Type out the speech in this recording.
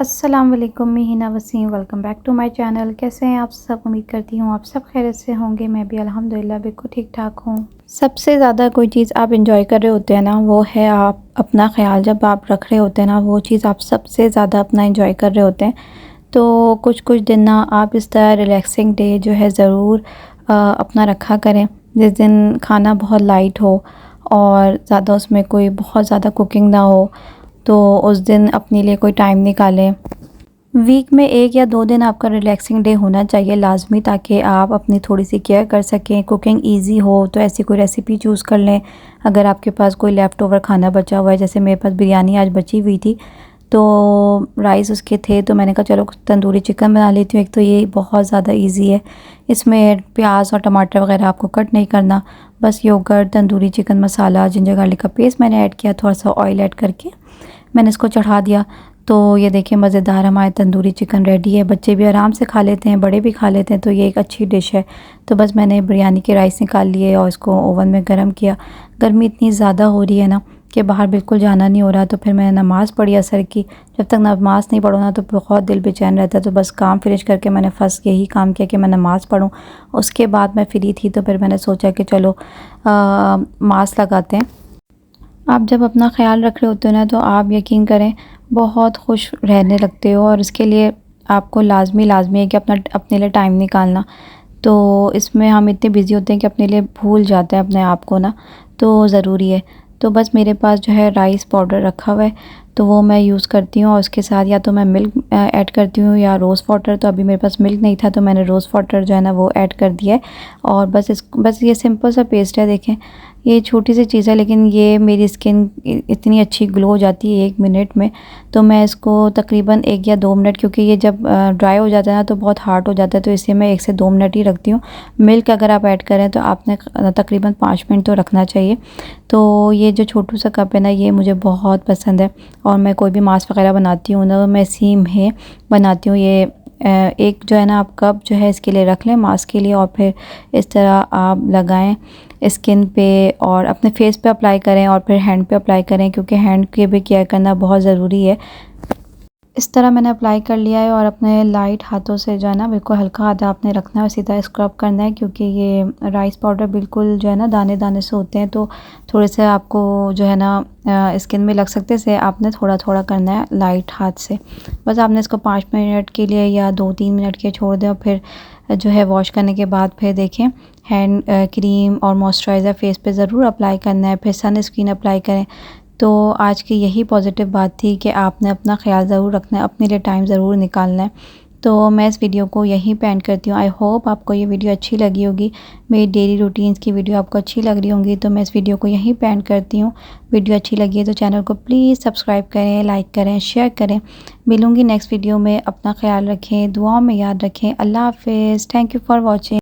अस्सलाम वालेकुम, मैं Hina Waseem. Welcome back to my channel. कैसे हैं आप सब? उम्मीद करती हूँ आप सब खैरियत से होंगे। मैं भी अल्हम्दुलिल्लाह बिल्कुल ठीक ठाक हूँ। सबसे ज़्यादा कोई चीज़ आप इंजॉय कर रहे होते हैं ना, वो है आप अपना ख्याल जब आप रख रहे होते हैं ना, वो चीज़ आप सबसे ज़्यादा अपना इंजॉय कर रहे होते हैं। तो कुछ कुछ दिन ना आप इस तरह रिलैक्सिंग डे जो है ज़रूर अपना रखा करें, जिस दिन खाना बहुत लाइट हो और ज़्यादा उसमें कोई बहुत ज़्यादा कुकिंग ना हो। तो उस दिन अपने लिए कोई टाइम निकालें। वीक में 1 या 2 दिन आपका रिलैक्सिंग डे होना चाहिए लाज़मी, ताकि आप अपनी थोड़ी सी केयर कर सकें। कुकिंग इजी हो तो ऐसी कोई रेसिपी चूज़ कर लें। अगर आपके पास कोई लेफ़्ट ओवर खाना बचा हुआ है, जैसे मेरे पास बिरयानी आज बची हुई थी, तो राइस उसके थे, तो मैंने कहा चलो तंदूरी चिकन बना लेती हूँ। एक तो ये बहुत ज़्यादा इजी है, इसमें प्याज और टमाटर वगैरह आपको कट नहीं करना। बस योगर्ट, तंदूरी चिकन मसाला, जिंजर गार्लिक का पेस्ट मैंने ऐड किया, थोड़ा सा ऑयल ऐड करके मैंने इसको चढ़ा दिया। तो ये देखिए मज़ेदार हमारे तंदूरी चिकन रेडी है। बच्चे भी आराम से खा लेते हैं, बड़े भी खा लेते हैं, तो ये एक अच्छी डिश है। तो बस मैंने बिरयानी के राइस निकाल लिए और इसको ओवन में गर्म किया। गर्मी इतनी ज़्यादा हो रही है ना कि बाहर बिल्कुल जाना नहीं हो रहा। तो फिर मैंने नमाज़ पढ़ी असर की। जब तक नमाज़ नहीं पढ़ो ना तो बहुत दिल बेचैन रहता है। तो बस काम फिनिश करके मैंने फ़र्स्ट यही काम किया कि मैं नमाज़ पढ़ूँ। उसके बाद मैं फ्री थी, तो फिर मैंने सोचा कि चलो मास्क लगाते हैं। आप जब अपना ख़्याल रख रहे होते हो ना, तो आप यकीन करें बहुत खुश रहने लगते हो, और इसके लिए आपको लाज़मी है कि अपने लिए टाइम निकालना। तो इसमें हम इतने बिज़ी होते हैं कि अपने लिए भूल जाते हैं अपने आप को ना, तो ज़रूरी है। तो बस मेरे पास जो है राइस पाउडर रखा हुआ है, तो वो मैं यूज़ करती हूँ, और उसके साथ या तो मैं मिल्क ऐड करती हूँ या रोज़ वाटर। तो अभी मेरे पास मिल्क नहीं था, तो मैंने रोज़ वाटर जो है ना वो ऐड कर दिया है। और बस ये सिंपल सा पेस्ट है। देखें ये छोटी सी चीज़ है, लेकिन ये मेरी स्किन इतनी अच्छी ग्लो हो जाती है 1 मिनट में। तो मैं इसको तकरीबन 1 या 2 मिनट, क्योंकि ये जब ड्राई हो जाता है ना तो बहुत हार्ड हो जाता है, तो इसलिए मैं 1 से 2 मिनट ही रखती हूँ। मिल्क अगर आप ऐड करें तो आपने तकरीबन 5 मिनट तो रखना चाहिए। तो ये जो छोटू सा कप है ना, ये मुझे बहुत पसंद है। और मैं कोई भी मास्क वगैरह बनाती हूँ ना, मैं इसी में बनाती हूँ। ये एक जो है ना, आप कप जो है इसके लिए रख लें, मास्क के लिए, और फिर इस तरह आप लगाएं स्किन पे और अपने फेस पे अप्लाई करें, और फिर हैंड पे अप्लाई करें, क्योंकि हैंड के भी केयर करना बहुत ज़रूरी है। इस तरह मैंने अप्लाई कर लिया है, और अपने लाइट हाथों से जो है ना, बिल्कुल हल्का हाथ आपने रखना है और सीधा स्क्रब करना है, क्योंकि ये राइस पाउडर बिल्कुल जो है ना दाने दाने से होते हैं, तो थोड़े से आपको जो है ना स्किन में लग सकते से आपने थोड़ा थोड़ा करना है लाइट हाथ से। बस आपने इसको 5 मिनट के लिए या 2-3 मिनट के छोड़ दें, और फिर जो है वॉश करने के बाद फिर देखें हैंड क्रीम और मॉइस्चराइज़र फेस पे ज़रूर अप्लाई करना है, फिर सन स्क्रीन अप्लाई करें। तो आज की यही पॉजिटिव बात थी कि आपने अपना ख्याल ज़रूर रखना है, अपने लिए टाइम ज़रूर निकालना है। तो मैं इस वीडियो को यहीं पे एंड करती हूँ। आई होप आपको ये वीडियो अच्छी लगी होगी। मेरी डेली रूटीन्स की वीडियो आपको अच्छी लग रही होंगी, तो मैं इस वीडियो को यहीं पे एंड करती हूँ। वीडियो अच्छी लगी है तो चैनल को प्लीज़ सब्सक्राइब करें, लाइक करें, शेयर करें। मिलूँगी नेक्स्ट वीडियो में। अपना ख्याल रखें, दुआओं में याद रखें। अल्लाह हाफ़िज़। Thank you for watching.